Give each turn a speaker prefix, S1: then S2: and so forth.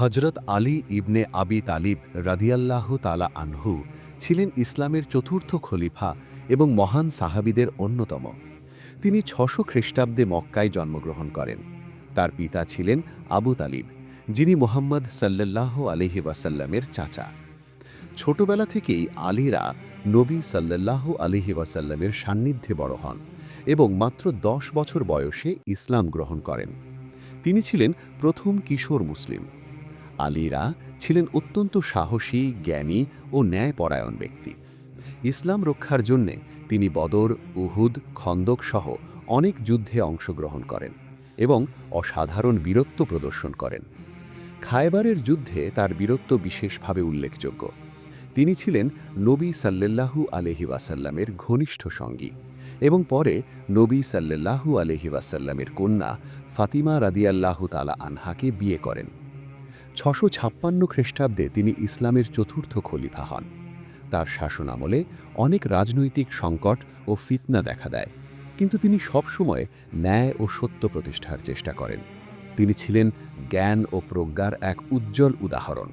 S1: হজরত আলী ইবনে আবি তালিব রাদিয়াল্লাহু তালা আনহু ছিলেন ইসলামের চতুর্থ খলিফা এবং মহান সাহাবীদের অন্যতম। তিনি ৬০০ খ্রিস্টাব্দে মক্কায় জন্মগ্রহণ করেন। তার পিতা ছিলেন আবু তালিব, যিনি মুহাম্মদ সাল্লাল্লাহু আলাইহি ওয়াসাল্লামের চাচা। ছোটবেলা থেকেই আলীরা নবী সাল্লাল্লাহু আলাইহি ওয়াসাল্লামের সান্নিধ্যে বড় হন এবং মাত্র ১০ বছর বয়সে ইসলাম গ্রহণ করেন। তিনি ছিলেন প্রথম কিশোর মুসলিম। আলীরা ছিলেন অত্যন্ত সাহসী, জ্ঞানী ও ন্যায়পরায়ণ ব্যক্তি। ইসলাম রক্ষার জন্যে তিনি বদর, উহুদ, খন্দক সহ অনেক যুদ্ধে অংশগ্রহণ করেন এবং অসাধারণ বীরত্ব প্রদর্শন করেন। খায়বারের যুদ্ধে তার বীরত্ব বিশেষভাবে উল্লেখযোগ্য। তিনি ছিলেন নবী সাল্লাল্লাহু আলাইহি ওয়াসাল্লামের ঘনিষ্ঠ সঙ্গী এবং পরে নবী সাল্লাল্লাহু আলাইহি ওয়াসাল্লামের কন্যা ফাতিমা রাদিয়াল্লাহু তাআলা আনহাকে বিয়ে করেন। ৬৫৬ খ্রিস্টাব্দে তিনি ইসলামের চতুর্থ খলিফা হন। তার শাসনামলে অনেক রাজনৈতিক সংকট ও ফিতনা দেখা দেয়, কিন্তু তিনি সবসময় ন্যায় ও সত্য প্রতিষ্ঠার চেষ্টা করেন। তিনি ছিলেন জ্ঞান ও প্রজ্ঞার এক উজ্জ্বল উদাহরণ।